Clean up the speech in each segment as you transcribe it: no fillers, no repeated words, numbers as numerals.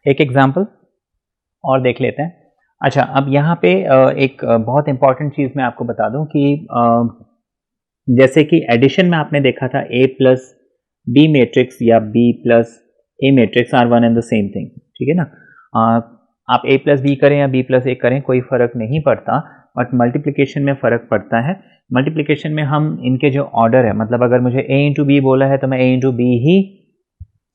एक एग्जाम्पल और देख लेते हैं। अच्छा, अब यहाँ पे एक बहुत इंपॉर्टेंट चीज़ मैं आपको बता दूं कि जैसे कि एडिशन में आपने देखा था a प्लस बी मैट्रिक्स या b plus A matrix are one and the same thing, ठीक है ना। आप a प्लस बी करें या b प्लस ए करें कोई फ़र्क नहीं पड़ता, बट मल्टीप्लिकेशन में फ़र्क पड़ता है। मल्टीप्लिकेशन में हम इनके जो ऑर्डर है, मतलब अगर मुझे a इंटू बी बोला है तो मैं a इंटू बी ही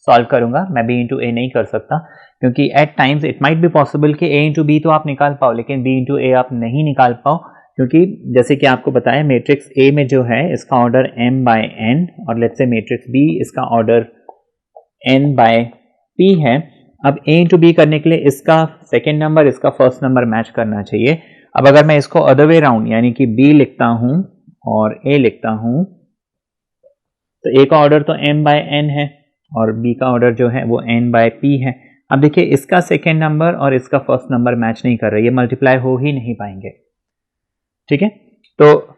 सॉल्व करूंगा, मैं b इंटू ए नहीं कर सकता, क्योंकि at times it might be possible कि a इंटू बी तो आप निकाल पाओ लेकिन b इंटू ए आप नहीं निकाल पाओ, क्योंकि जैसे कि आपको बताया मैट्रिक्स A में जो है इसका ऑर्डर m बाय n और लेट्स से मैट्रिक्स B इसका ऑर्डर n बाय p है। अब a इंटू बी करने के लिए इसका सेकेंड नंबर इसका फर्स्ट नंबर मैच करना चाहिए। अब अगर मैं इसको अदर वे राउंड यानी कि b लिखता हूं और a लिखता हूं तो a का ऑर्डर तो m बाय n है और b का ऑर्डर जो है वो n बाय p है। अब देखिए इसका सेकेंड नंबर और इसका फर्स्ट नंबर मैच नहीं कर रहे, ये मल्टीप्लाई हो ही नहीं पाएंगे, ठीक है। तो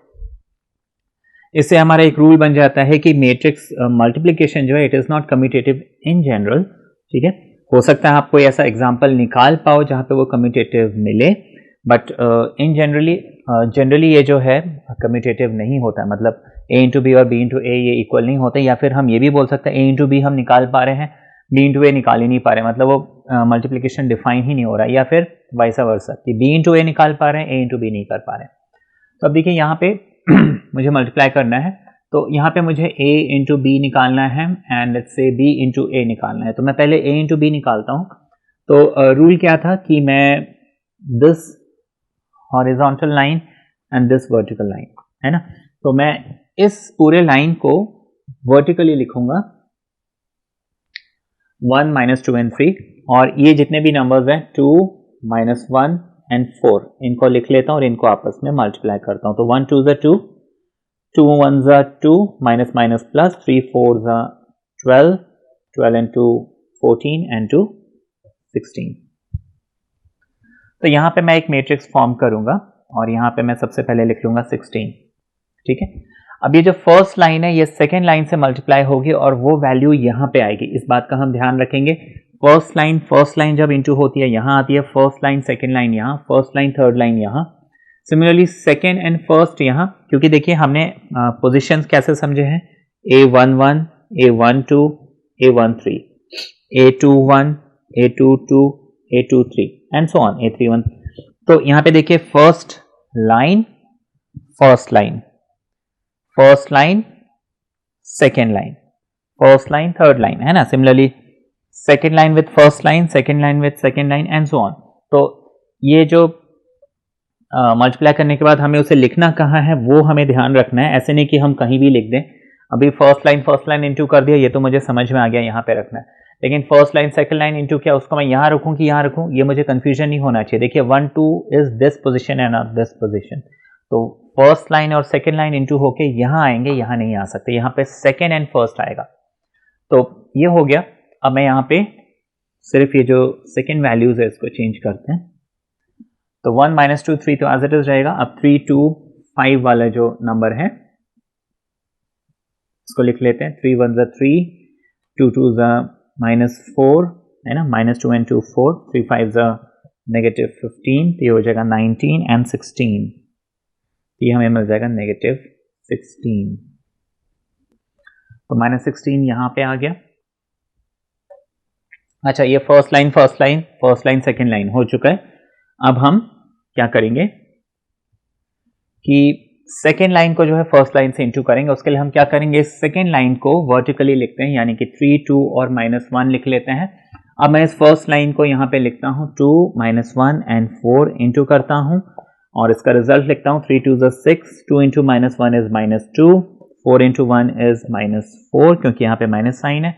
इससे हमारा एक रूल बन जाता है कि मैट्रिक्स मल्टीप्लिकेशन जो है it is not commutative in general, ठीक है। हो सकता है आप कोई ऐसा एग्जांपल निकाल पाओ जहां पे वो कम्यूटेटिव मिले, बट इन जनरली ये जो है कम्यूटेटिव नहीं होता है, मतलब a इंटू बी और b इंटू ए ये इक्वल नहीं होते, या फिर हम ये भी बोल सकते हैं a इंटू बी हम निकाल पा रहे हैं b इंटू ए निकाल ही नहीं पा रहे, मतलब वो मल्टीप्लिकेशन डिफाइन ही नहीं हो रहा है, या फिर वाइस वर्सा कि b इंटू ए निकाल पा रहे हैं a इंटू बी नहीं कर पा रहे हैं। तो अब देखिए यहाँ पे मुझे मल्टीप्लाई करना है, तो यहाँ पे मुझे a इंटू बी निकालना है and let's say b into A निकालना है, तो मैं पहले a इंटू बी निकालता हूँ। तो रूल क्या था कि मैं this horizontal line and this vertical line है ना, तो मैं इस पूरे लाइन को वर्टिकली लिखूंगा 1 माइनस 2 एंड 3, और ये जितने भी नंबर्स हैं 2 माइनस 1 एंड 4 इनको लिख लेता हूँ और इनको आपस में मल्टीप्लाई करता हूँ। तो 1 2 ज़ा 2, 2 1 ज़ा 2, माइनस माइनस प्लस, 3 4 ज़ा 12, 12 एंड 2 14 एंड 2 16। तो यहाँ पे मैं एक मैट्रिक्स फॉर्म करूंगा और यहाँ पे मैं सबसे पहले लिख लूंगा 16, ठीक है। अब ये जो फर्स्ट लाइन है ये सेकेंड लाइन से मल्टीप्लाई होगी और वो वैल्यू यहाँ पे आएगी, इस बात का हम ध्यान रखेंगे। फर्स्ट लाइन जब इंटू होती है यहाँ आती है, फर्स्ट लाइन सेकेंड लाइन यहाँ, फर्स्ट लाइन थर्ड लाइन यहाँ, सिमिलरली सेकेंड एंड फर्स्ट यहाँ, क्योंकि देखिए हमने पोजिशंस कैसे समझे हैं, A11, A12, A13, A21, A22, A23 and so on, A31। तो यहाँ पे देखिए first line first line, first line second line, first line third line, है ना। Similarly second line with first line, second line with second line and so on. तो ये जो multiply करने के बाद हमें उसे लिखना कहाँ है वो हमें ध्यान रखना है, ऐसे नहीं कि हम कहीं भी लिख दें। अभी फर्स्ट लाइन इंटू कर दिया, ये तो मुझे समझ में आ गया, यहाँ पे रखना है, लेकिन first line second line into क्या उसको मैं यहाँ रखूँ कि यहाँ रखूँ, ये मुझे कंफ्यूजन नहीं होना चाहिए। देखिए 1 2 is this position and not this position, तो फर्स्ट लाइन और सेकंड लाइन इंटू होके यहाँ आएंगे, यहाँ नहीं आ सकते, यहाँ पे सेकंड एंड फर्स्ट आएगा। तो ये हो गया। अब मैं यहाँ पे सिर्फ ये जो सेकंड वैल्यूज है इसको चेंज करते हैं, तो 1 माइनस 2 3 तो एज इट इज रहेगा। अब 3 2 5 वाला जो नंबर है इसको लिख लेते हैं, 3 1 ज़ा 3, 2 2 ज़ा -4 है ना, -2 एंड 2 4, 3 5 ज़ा -15, तो ये हो जाएगा 19 एंड 16, ये हमें मिल जाएगा -16। तो -16 यहाँ पे आ गया। अच्छा, ये फर्स्ट लाइन सेकेंड लाइन हो चुका है। अब हम क्या करेंगे कि सेकेंड लाइन को जो है फर्स्ट लाइन से इंटू करेंगे। उसके लिए हम क्या करेंगे, सेकेंड लाइन को वर्टिकली लिखते हैं, यानी कि 3 2 और -1 लिख लेते हैं। अब मैं इस फर्स्ट लाइन को यहाँ पे लिखता हूँ 2 -1 एंड 4 इंटू करता हूँ और इसका रिजल्ट लिखता हूँ 3 2 ज़ा 6, 2 इंटू -1 इज -2, 4 इंटू 1 इज -4, क्योंकि यहाँ पे माइनस साइन है।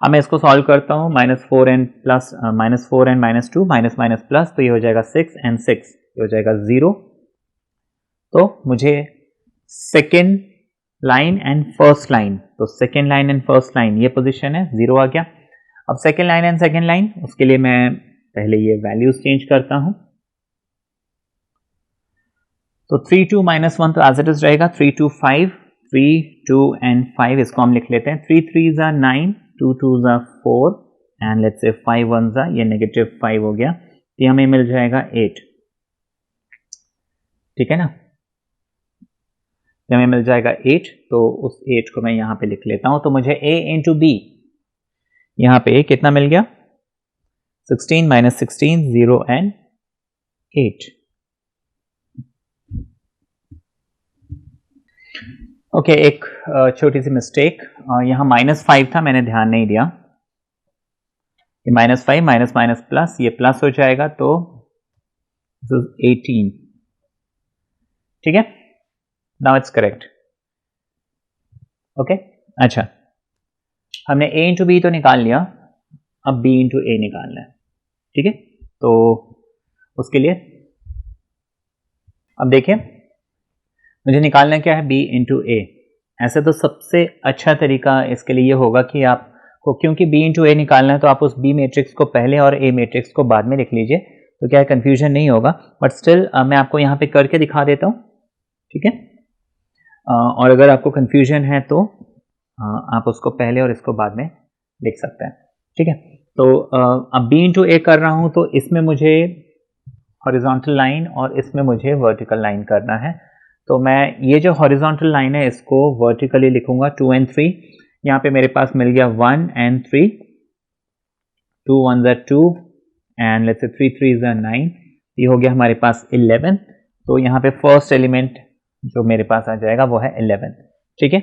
अब मैं इसको सॉल्व करता हूँ, -4 एंड -2 माइनस प्लस, तो ये हो जाएगा 6 एंड 6, ये हो जाएगा 0। तो मुझे second line and first line, तो second line and first line ये पोजीशन है, 0 आ गया। अब second line and second line, उसके लिए मैं पहले ये वैल्यूज चेंज करता हूं। तो 3 2 -1 तो एज इट इज रहेगा, 3 2 5, 3 2 एंड 5 इसको हम लिख लेते हैं। 3 3 ज़ा 9, 2 2 ज़ा 4, एंड लेट्स से 5 वन ज़ा, ये -5 हो गया, ये हमें मिल जाएगा 8, ठीक है ना, हमें मिल जाएगा 8, तो उस 8 को मैं यहाँ पे लिख लेता हूँ। तो मुझे a इंटू बी, यहाँ पे कितना मिल गया, 16 माइनस 16, 0 एंड 8। ओके, एक छोटी सी मिस्टेक, यहाँ -5 था, मैंने ध्यान नहीं दिया, ये -5 माइनस माइनस प्लस, ये प्लस हो जाएगा, तो 18, ठीक है, नाउ इट्स करेक्ट। ओके, अच्छा, हमने a इंटू बी तो निकाल लिया, अब b इंटू ए निकालना है, ठीक है। तो उसके लिए अब देखिए, मुझे निकालना क्या है, b इंटू ए। ऐसे तो सबसे अच्छा तरीका इसके लिए ये होगा कि आपको, क्योंकि b इंटू ए निकालना है, तो आप उस b मैट्रिक्स को पहले और a मैट्रिक्स को बाद में लिख लीजिए, तो क्या है, कंफ्यूजन नहीं होगा। बट स्टिल मैं आपको यहाँ पे करके दिखा देता हूँ, ठीक है। और अगर आपको कंफ्यूजन है तो आप उसको पहले और इसको बाद में लिख सकते हैं, ठीक है। तो अब b इंटू ए कर रहा हूँ, तो इसमें मुझे हॉरिजॉन्टल लाइन और इसमें मुझे वर्टिकल लाइन करना है। तो मैं ये जो हॉरिजॉन्टल लाइन है इसको वर्टिकली लिखूंगा, 2 and 3, यहाँ पे मेरे पास मिल गया 1 and 3, 2 1s are 2 and let's say 3 3s are 9, ये हो गया हमारे पास 11। तो यहाँ पे फर्स्ट एलिमेंट जो मेरे पास आ जाएगा वो है 11, ठीक है।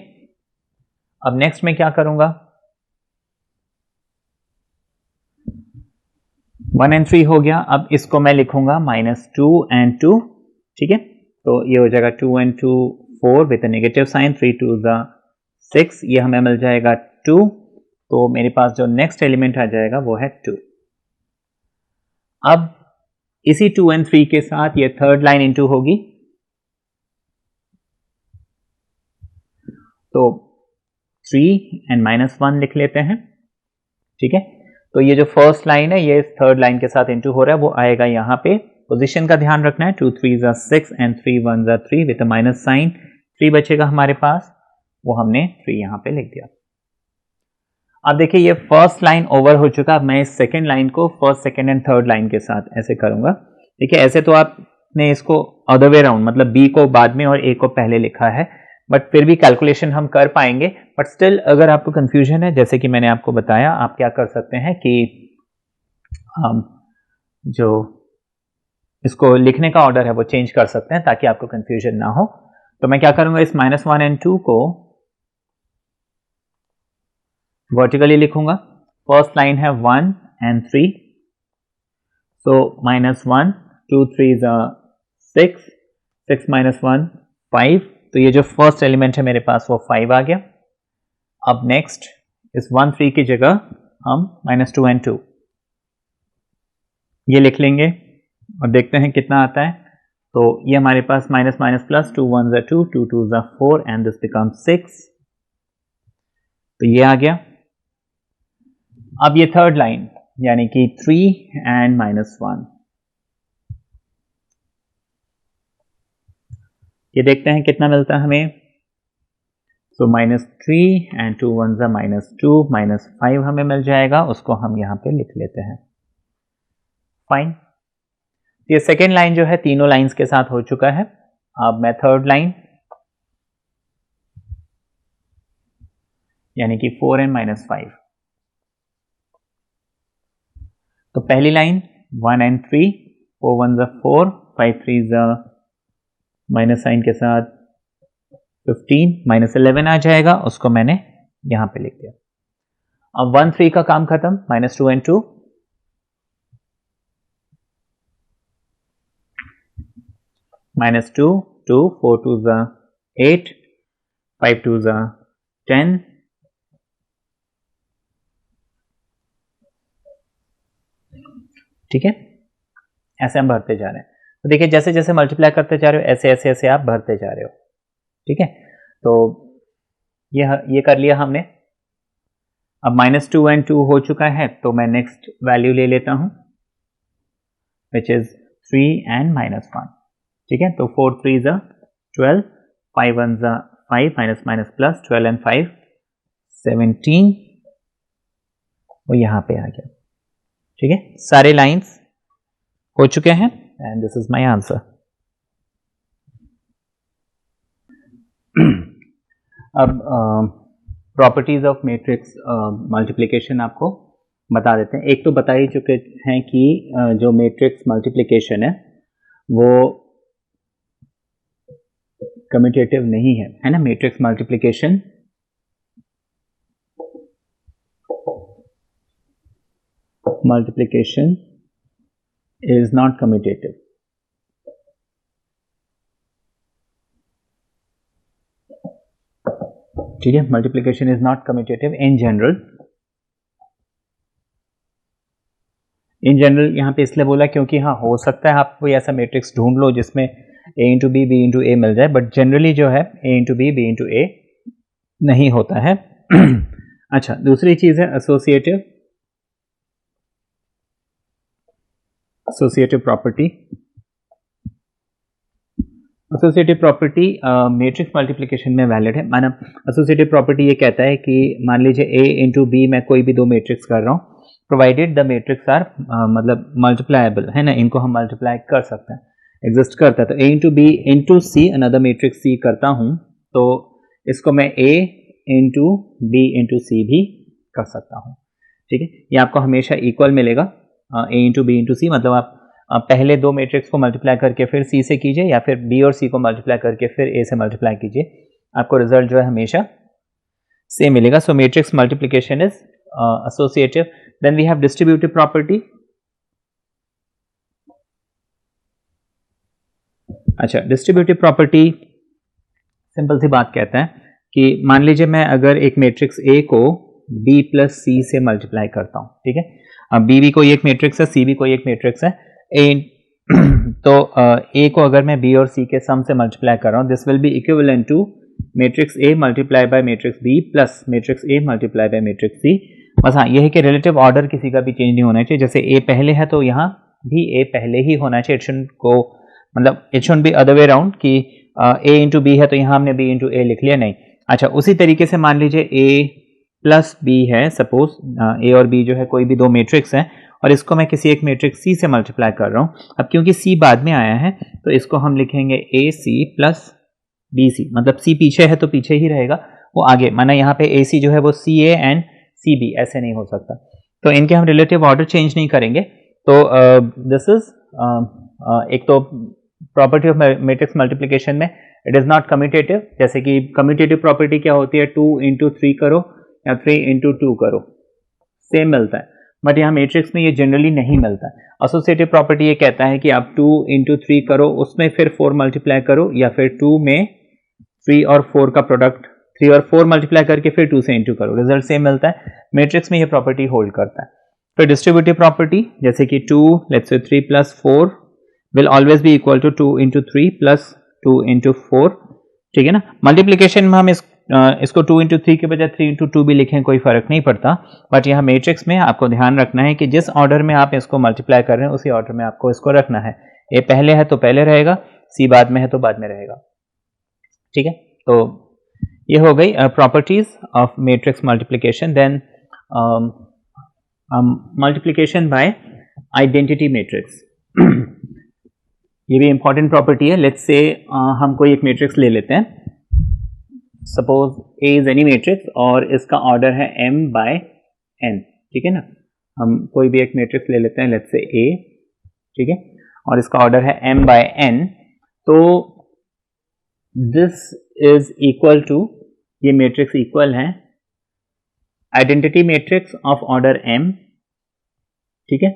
अब नेक्स्ट मैं क्या करूंगा, 1 and 3 हो गया, अब इसको मैं लिखूंगा -2 and 2, ठीक है। तो ये हो जाएगा 2 and 2 4 with negative sign, 3 2s are 6, ये हमें मिल जाएगा 2। तो मेरे पास जो नेक्स्ट एलिमेंट आ जाएगा वो है 2। अब इसी 2 and 3 के साथ ये थर्ड लाइन इंटू होगी, तो 3 and -1 लिख लेते हैं, ठीक है। तो ये जो फर्स्ट लाइन है ये थर्ड लाइन के साथ इंटू हो रहा है, वो आएगा यहाँ पे, पोजीशन का ध्यान रखना है, 2 3s are 6 and 3 1s are 3 with minus sign, 3 बचेगा हमारे पास, वो हमने 3 यहाँ पे लिख दिया। अब देखिए ये फर्स्ट लाइन ओवर हो चुका, अब मैं इस सेकेंड लाइन को first second and third line के साथ ऐसे करूंगा, ठीक है। ऐसे तो आपने इसको अदर वे राउंड, मतलब b को बाद में और a को पहले लिखा है, बट फिर भी कैलकुलेशन हम कर पाएंगे। बट स्टिल अगर आपको कंफ्यूजन है, जैसे कि मैंने आपको बताया, आप क्या कर सकते हैं कि जो इसको लिखने का ऑर्डर है वो चेंज कर सकते हैं ताकि आपको कंफ्यूजन ना हो। तो मैं क्या करूंगा, इस -1 and 2 को वर्टिकली लिखूंगा, फर्स्ट लाइन है 1 and 3, सो -1 2 3s are 6, 6 -1 5, तो ये जो फर्स्ट एलिमेंट है मेरे पास वो 5 आ गया। अब नेक्स्ट इस 1 3 की जगह हम -2 and 2 ये लिख लेंगे और देखते हैं कितना आता है। तो ये हमारे पास minus minus plus, 2 1s are 2, 2 2s are 4 and this becomes 6, तो ये आ गया। अब ये थर्ड लाइन यानी कि 3 and -1, ये देखते हैं कितना मिलता है हमें। सो -3 and 2 1s are -2, -5 हमें मिल जाएगा, उसको हम यहाँ पे लिख लेते हैं। फाइन, ये सेकेंड लाइन जो है तीनों लाइंस के साथ हो चुका है। अब मैं थर्ड लाइन यानी कि 4 and -5, तो पहली line 1 and 3, 4 1s are 4, 5 3s are minus sign के साथ 15, -11 आ जाएगा, उसको मैंने यहां पे लिख दिया। अब 1 3 का काम खत्म, -2 and 2, -2 2, 4 2s are 8, 5 2s are 10, ठीक है। ऐसे हम भरते जा रहे हैं। तो देखिए जैसे जैसे मल्टीप्लाई करते जा रहे हो ऐसे ऐसे ऐसे आप भरते जा रहे हो, ठीक है। तो ये कर लिया हमने। अब -2 and 2 हो चुका है, तो मैं नेक्स्ट वैल्यू ले लेता हूं विच इज 3 and -1, ठीक है। तो 4 3s are 12, 5 1s are 5, minus minus plus, 12 and 5 17, वो यहाँ पे आ गया। ठीक है, सारे लाइंस हो चुके हैं and this is my answer. अब प्रॉपर्टीज ऑफ मैट्रिक्स मल्टीप्लिकेशन आपको बता देते हैं। एक तो बता ही चुके हैं कि जो मैट्रिक्स मल्टीप्लिकेशन है वो कम्यूटेटिव नहीं है ना। Matrix multiplication is not commutative. ठीक है, multiplication is not commutative in general. In general यहाँ पे इसलिए बोला क्योंकि हाँ, हो सकता है आप कोई ऐसा मैट्रिक्स ढूंढ लो जिसमें a into B, B into A मिल जाए, बट जनरली जो है a into B, B into A नहीं होता है। अच्छा, दूसरी चीज है associative property. Associative property matrix multiplication में वैलिड है। माना एसोसिएटिव प्रॉपर्टी ये कहता है कि मान लीजिए a इंटू बी मैं कोई भी दो मैट्रिक्स कर रहा हूँ, प्रोवाइडेड द मैट्रिक्स आर मतलब मल्टीप्लायबल है ना, इनको हम मल्टीप्लाई कर सकते हैं, एग्जिस्ट करता है। तो a into B into C another matrix c करता हूँ तो इसको मैं a into B into C भी कर सकता हूँ। ठीक है, ये आपको हमेशा इक्वल मिलेगा, a इंटू बी इंटू सी। मतलब आप पहले दो मैट्रिक्स को मल्टीप्लाई करके फिर c से कीजिए या फिर b और c को मल्टीप्लाई करके फिर a से मल्टीप्लाई कीजिए, आपको रिजल्ट जो है हमेशा सेम मिलेगा। So matrix multiplication is associative. Then we have distributive property. अच्छा, डिस्ट्रीब्यूटिव प्रॉपर्टी सिंपल सी बात कहता है कि मान लीजिए मैं अगर एक मैट्रिक्स A को B प्लस सी से मल्टीप्लाई करता हूँ, ठीक है, अब B भी कोई एक मैट्रिक्स है, C भी कोई एक मैट्रिक्स है, तो A को अगर मैं B और C के सम से मल्टीप्लाई कर रहा हूँ, this will be equivalent to matrix A multiply by matrix B plus matrix A multiply by matrix C। बस हाँ, यह है कि रिलेटिव ऑर्डर किसी का भी चेंज नहीं होना चाहिए। जैसे A पहले है तो यहाँ भी A पहले ही होना चाहिए। It should be other way around कि A इंटू बी है तो यहाँ हमने B इंटू ए लिख लिया, नहीं। अच्छा, उसी तरीके से मान लीजिए A प्लस बी है, सपोज A और B जो है कोई भी दो मैट्रिक्स है और इसको मैं किसी एक मैट्रिक्स C से मल्टीप्लाई कर रहा हूँ। अब क्योंकि C बाद में आया है तो इसको हम लिखेंगे AC प्लस BC, मतलब C पीछे है तो पीछे ही रहेगा, वो आगे, माना यहाँ पे AC जो है वो CA एंड CB ऐसे नहीं हो सकता, तो इनके हम रिलेटिव ऑर्डर चेंज नहीं करेंगे। तो दिस इज एक तो प्रॉपर्टी ऑफ मैट्रिक्स मल्टीप्लिकेशन में इट इज नॉट कम्यूटेटिव। जैसे कि कम्यूटेटिव प्रॉपर्टी क्या होती है, 2 इंटू 3 करो या 3 इंटू 2 करो, सेम मिलता है, बट यहाँ मैट्रिक्स में ये जनरली नहीं मिलता है। एसोसिएटिव प्रॉपर्टी ये कहता है कि आप 2 इंटू 3 करो, उसमें फिर 4 मल्टीप्लाई करो, या फिर 2 में 3 और 4 का प्रोडक्ट 3 और 4 मल्टीप्लाई करके फिर 2 से इंटू करो, रिजल्ट सेम मिलता है। मैट्रिक्स में ये प्रॉपर्टी होल्ड करता है। फिर डिस्ट्रीब्यूटिव प्रॉपर्टी, जैसे कि 2 let's say 3 plus 4 will always be equal to 2 into 3 plus 2 into 4, ठीक है ना। मल्टीप्लिकेशन में हम इसको 2 इंटू 3 के बजाय 3 इंटू 2 भी लिखें, कोई फर्क नहीं पड़ता, बट यहाँ मैट्रिक्स में आपको ध्यान रखना है कि जिस ऑर्डर में आप इसको मल्टीप्लाई कर रहे हैं उसी ऑर्डर में आपको इसको रखना है। ए पहले है तो पहले रहेगा, सी बाद में है तो बाद में रहेगा, ठीक है। तो ये हो गई properties of matrix multiplication. Then multiplication by identity matrix, ये भी इंपॉर्टेंट प्रॉपर्टी है। लेट्स से हम कोई एक मैट्रिक्स ले लेते हैं, suppose A is any matrix और इसका ऑर्डर है m बाय n, ठीक है ना। हम कोई भी एक मैट्रिक्स ले लेते हैं, लेट्स से A, ठीक है, और इसका ऑर्डर है m बाय n, तो दिस इज इक्वल टू, ये मैट्रिक्स इक्वल है identity matrix of order m, ठीक है,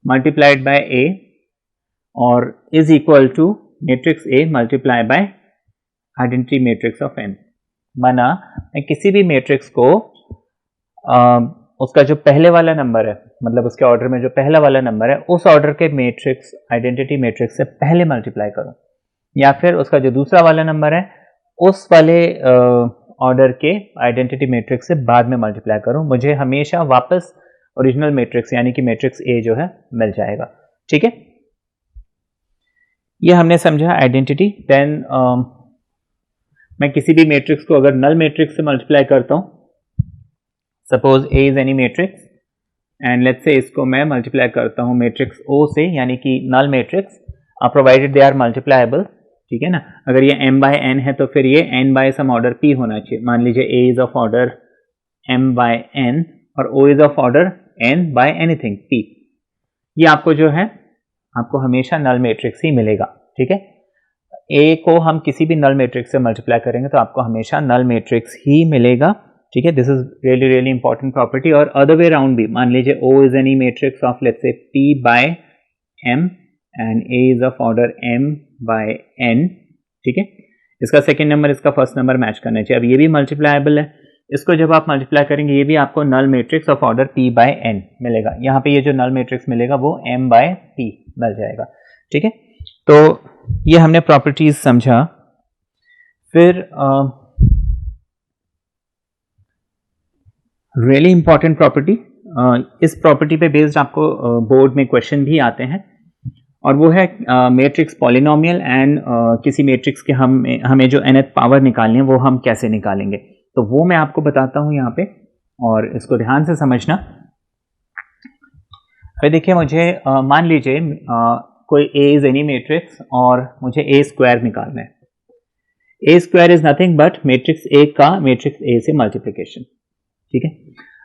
मल्टीप्लाइड बाय A, और is equal to matrix A multiply by identity matrix of n। माना मैं किसी भी मैट्रिक्स को उसका जो पहले वाला नंबर है, मतलब उसके ऑर्डर में जो पहला वाला नंबर है, उस ऑर्डर के मैट्रिक्स आइडेंटिटी मैट्रिक्स से पहले मल्टीप्लाई करूं, या फिर उसका जो दूसरा वाला नंबर है उस वाले ऑर्डर के आइडेंटिटी मैट्रिक्स से बाद में मल्टीप्लाई करूं, मुझे हमेशा वापस ओरिजिनल मैट्रिक्स यानी कि मैट्रिक्स A जो है मिल जाएगा, ठीक है। ये हमने समझा आइडेंटिटी। देन मैं किसी भी मैट्रिक्स को अगर नल मैट्रिक्स से मल्टीप्लाई करता हूं, suppose A is any matrix, and let's से इसको मैं मल्टीप्लाई करता हूँ मैट्रिक्स O से, यानी कि null matrix, provided they are multipliable, ठीक है ना। अगर ये m बाय n है तो फिर ये n by some order p होना चाहिए। मान लीजिए A is of order m by n और O is of order n by anything p। ये आपको जो है आपको हमेशा नल मैट्रिक्स ही मिलेगा, ठीक है। A को हम किसी भी नल मैट्रिक्स से मल्टीप्लाई करेंगे तो आपको हमेशा नल मैट्रिक्स ही मिलेगा, ठीक है। This is really really important property. और अदर वे राउंड भी, मान लीजिए O is any matrix of let's say P by M and A is of order M by N, ठीक है। इसका सेकेंड नंबर इसका फर्स्ट नंबर मैच करना चाहिए। अब ये भी मल्टीप्लाएबल है, इसको जब आप मल्टीप्लाई करेंगे ये भी आपको null matrix of order P by N मिलेगा। यहाँ पे ये जो नल मैट्रिक्स मिलेगा वो M बाय P मिल जाएगा, ठीक है। तो ये हमने प्रॉपर्टीज समझा। फिर रियली इंपॉर्टेंट प्रॉपर्टी, इस प्रॉपर्टी पे बेस्ड आपको बोर्ड में क्वेश्चन भी आते हैं, और वो है मैट्रिक्स पॉलिनोमियल एंड किसी मैट्रिक्स के हमें जो nth पावर निकालनी है वो हम कैसे निकालेंगे, तो वो मैं आपको बताता हूँ यहाँ पे, और इसको ध्यान से समझना। अभी देखिए, मुझे मान लीजिए कोई A इज एनी मैट्रिक्स और मुझे A स्क्वायर निकालना है। A square is nothing but matrix A का मैट्रिक्स A से मल्टीप्लिकेशन, ठीक है।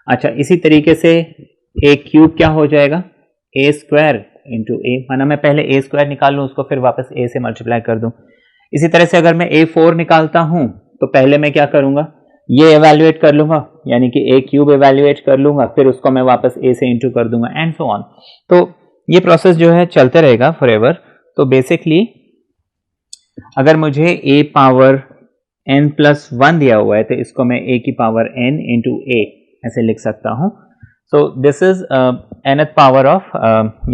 अच्छा, इसी तरीके से A क्यूब क्या हो जाएगा, A स्क्वायर इंटू A, माना मैं पहले A स्क्वायर निकाल लूँ उसको फिर वापस A से मल्टीप्लाई कर दूँ। इसी तरह से अगर मैं A4 निकालता हूँ तो पहले मैं क्या करूँगा, ये एवेल्युएट कर लूँगा, यानी कि A क्यूब एवेल्युएट कर लूँगा, फिर उसको मैं वापस A से इंटू कर दूंगा एंड सो ऑन। तो ये प्रोसेस जो है चलते रहेगा फॉरएवर। तो बेसिकली अगर मुझे A पावर n+1 दिया हुआ है तो इसको मैं A की पावर n इंटू A ऐसे लिख सकता हूँ। So this is nth power of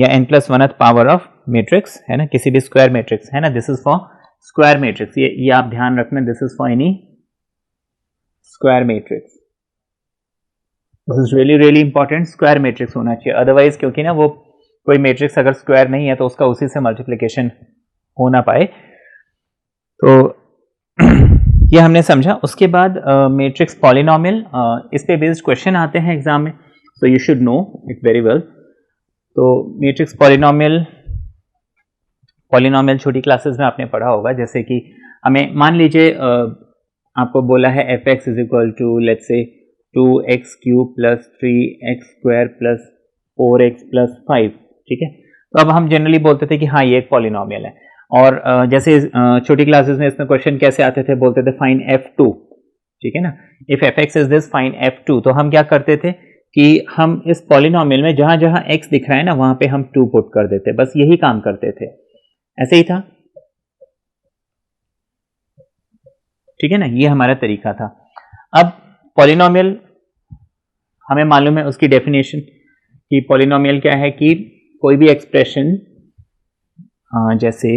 या n+1th पावर ऑफ मैट्रिक्स, है ना, किसी भी स्क्वायर मैट्रिक्स, है ना। This is for square matrix, ये आप ध्यान रखना, this is for N E square matrix. This is really really important, square matrix होना चाहिए, अदरवाइज क्योंकि ना वो कोई मैट्रिक्स अगर स्क्वायर नहीं है तो उसका उसी से मल्टीप्लिकेशन हो ना पाए। तो ये हमने समझा। उसके बाद मैट्रिक्स पॉलिनोमियल, इस पे बेस्ड क्वेश्चन आते हैं एग्जाम में, so you should know it very well. तो मैट्रिक्स पॉलिनोमियल छोटी क्लासेस में आपने पढ़ा होगा, जैसे कि हमें मान लीजिए आपको बोला है f(x) is equal to let's say 2x³ plus 3x² plus 4x plus 5, ठीक है। तो अब हम जनरली बोलते थे कि हाँ ये एक पॉलिनोमियल है, और जैसे छोटी क्लासेस में इसमें क्वेश्चन कैसे आते थे, बोलते थे फाइंड f2, ठीक है ना। If f(x) is this find f2, तो हम क्या करते थे कि हम इस पॉलिनोमियल में जहां जहां x दिख रहा है ना वहां पे हम 2 पुट कर देते, बस यही काम करते थे, ऐसे ही था, ठीक है ना। ये हमारा तरीका था। अब पॉलिनोमियल हमें मालूम है उसकी डेफिनेशन, कि पॉलिनोमियल क्या है कि कोई भी एक्सप्रेशन, जैसे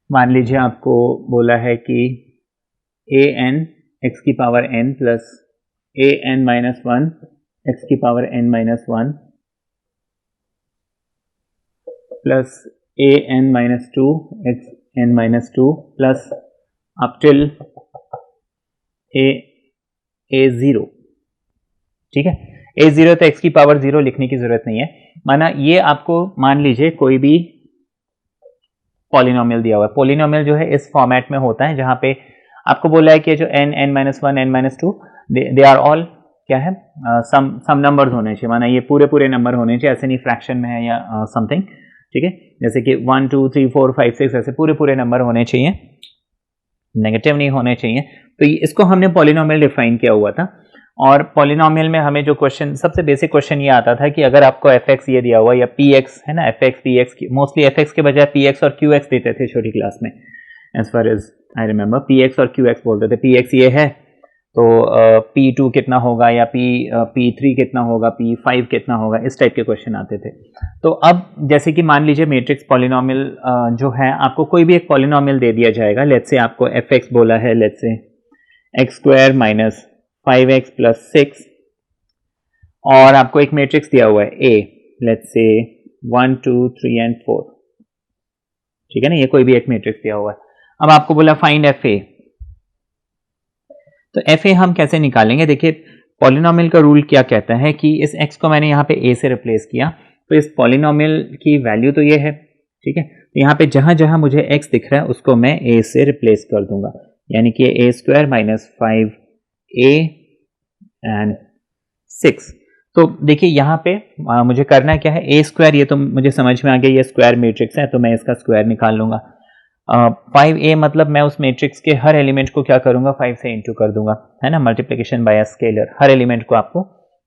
मान लीजिए आपको बोला है कि an x की power n plus an-1 x की power n-1 plus an-2 xn-2 plus up till a0, ठीक है। a0 तो x की पावर 0 लिखने की जरूरत नहीं है। माना ये आपको मान लीजिए कोई भी पॉलिनोमियल दिया हुआ है, पॉलिनोमियल जो है इस फॉर्मेट में होता है जहां पे आपको बोला है कि जो n-1 n-2 they are all क्या है, सम नंबर्स होने चाहिए, माना ये पूरे नंबर होने चाहिए, ऐसे नहीं फ्रैक्शन में है या समथिंग, ठीक है। जैसे कि 1 2 3 4 5 6 ऐसे पूरे नंबर होने चाहिए, नेगेटिव नहीं होने चाहिए। तो इसको हमने पॉलिनोमियल डिफाइन किया हुआ था। और पॉलिनोमियल में हमें जो क्वेश्चन, सबसे बेसिक क्वेश्चन ये आता था कि अगर आपको f(x) ये दिया हुआ या px है ना, f(x) px, मोस्टली f(x) के बजाय px और qx देते थे छोटी क्लास में, as far as I remember px और qx बोलते थे। px ये है तो p2 कितना होगा, या p3 कितना होगा, p5 कितना होगा, इस टाइप के क्वेश्चन आते थे। तो अब जैसे कि मान लीजिए मैट्रिक्स पॉलिनोमियल जो है, आपको कोई भी एक पॉलिनोमियल दे दिया जाएगा, लेट्स से आपको f(x) बोला है, let's say x² minus 5x plus 6, और आपको एक मैट्रिक्स दिया हुआ है A, लेट्स से 1 2 3 एंड 4, ठीक है ना, ये कोई भी एक मैट्रिक्स दिया हुआ है। अब आपको बोला फाइंड FA, तो FA हम कैसे निकालेंगे, देखिए पॉलिनोमियल का रूल क्या कहता है कि इस x को मैंने यहाँ पे a से रिप्लेस किया, तो इस पॉलिनोमियल की वैल्यू तो ये है, ठीक है। तो यहाँ पे जहाँ जहाँ मुझे x दिख रहा है उसको मैं a से रिप्लेस कर दूंगा, यानी कि a square minus 5a and 6। तो देखिए यहाँ पे मुझे करना क्या है, a स्क्वायर, ये तो मुझे समझ में आ गया, ये स्क्वायर मैट्रिक्स है तो मैं इसका स्क्वायर निकाल लूंगा। 5a मतलब मैं उस मैट्रिक्स के हर एलिमेंट को क्या करूंगा, 5 से इंटू कर दूंगा, है ना, मल्टीप्लिकेशन बाय स्केलर, हर एलिमेंट को आपको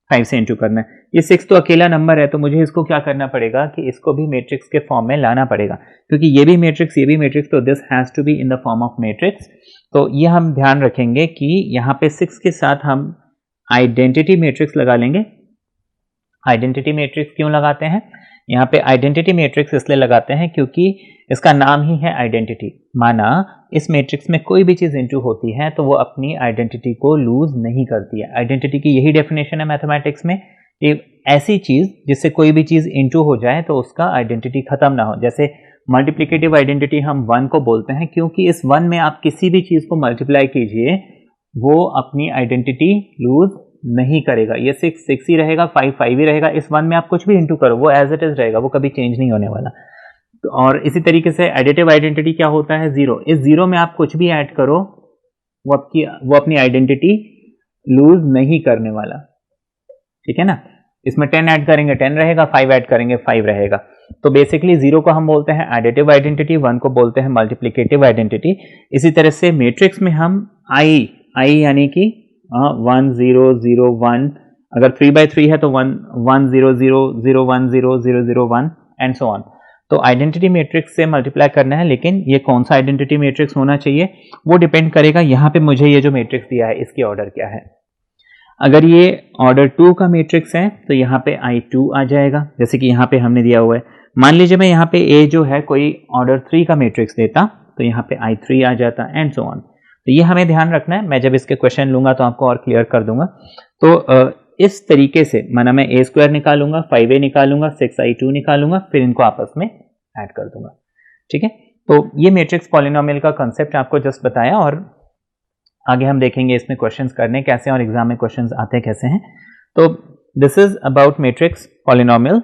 5 से इंटू करना है। ये 6 तो अकेला नंबर है तो मुझे इसको क्या करना पड़ेगा कि इसको भी मैट्रिक्स के फॉर्म में लाना पड़ेगा, क्योंकि ये भी मैट्रिक्स, तो this has to be in the form of matrix. तो ये हम ध्यान रखेंगे कि यहाँ पे 6 के साथ हम आइडेंटिटी मैट्रिक्स लगा लेंगे। आइडेंटिटी मैट्रिक्स क्यों लगाते हैं, यहाँ पे आइडेंटिटी मैट्रिक्स इसलिए लगाते हैं क्योंकि इसका नाम ही है आइडेंटिटी। माना इस मैट्रिक्स में कोई भी चीज इंटू होती है तो वो अपनी आइडेंटिटी को लूज नहीं करती है। आइडेंटिटी की यही डेफिनेशन है मैथमेटिक्स में, एक ऐसी चीज जिससे कोई भी चीज इंटू हो जाए तो उसका आइडेंटिटी खत्म ना हो। जैसे मल्टीप्लिकेटिव आइडेंटिटी हम 1 को बोलते हैं क्योंकि इस 1 में आप किसी भी चीज को मल्टीप्लाई कीजिए वो अपनी आइडेंटिटी लूज नहीं करेगा। ये 6 ही रहेगा, 5 ही रहेगा। इस 1 में आप कुछ भी इंटू करो वो एज इट इज रहेगा, वो कभी चेंज नहीं होने वाला। तो और इसी तरीके से एडिटिव आइडेंटिटी क्या होता है, 0। इस 0 में आप कुछ भी ऐड करो वो अपनी आइडेंटिटी लूज नहीं करने वाला, ठीक है ना। इसमें 10 ऐड करेंगे 10 रहेगा, 5 ऐड करेंगे 5 रहेगा। तो बेसिकली 0 को हम बोलते हैं एडिटिव आइडेंटिटी, 1 को बोलते हैं मल्टीप्लिकेटिव आइडेंटिटी। इसी तरह से मैट्रिक्स में हम आई यानी कि 1 0 0 1, अगर 3/3 है तो 1 1 0 0 0 1 0 0 0 1 एंड सो ऑन। तो आइडेंटिटी मैट्रिक्स से मल्टीप्लाई करना है, लेकिन ये कौन सा आइडेंटिटी मैट्रिक्स होना चाहिए वो डिपेंड करेगा यहाँ पे मुझे ये जो मैट्रिक्स दिया है इसकी ऑर्डर क्या है। अगर ये ऑर्डर 2 का मैट्रिक्स है तो यहाँ पे I2 आ जाएगा, जैसे कि यहाँ पे हमने दिया हुआ है। मान लीजिए मैं यहाँ पे A जो है कोई ऑर्डर 3 का मैट्रिक्स देता तो यहाँ पे I3 आ जाता एंड सो ऑन। तो ये हमें ध्यान रखना है, मैं जब इसके क्वेश्चन लूंगा तो आपको और क्लियर कर दूंगा। तो इस तरीके से माना मैं a स्क्वायर निकालूंगा, 5a निकालूंगा, 6I2 निकालूंगा, फिर इनको आपस में ऐड कर दूंगा, ठीक है। तो ये मैट्रिक्स पॉलिनोमियल का कंसेप्ट आपको जस्ट बताया, और आगे हम देखेंगे इसमें क्वेश्चंस करने कैसे और एग्जाम में क्वेश्चंस आते कैसे हैं। तो this is about matrix polynomial.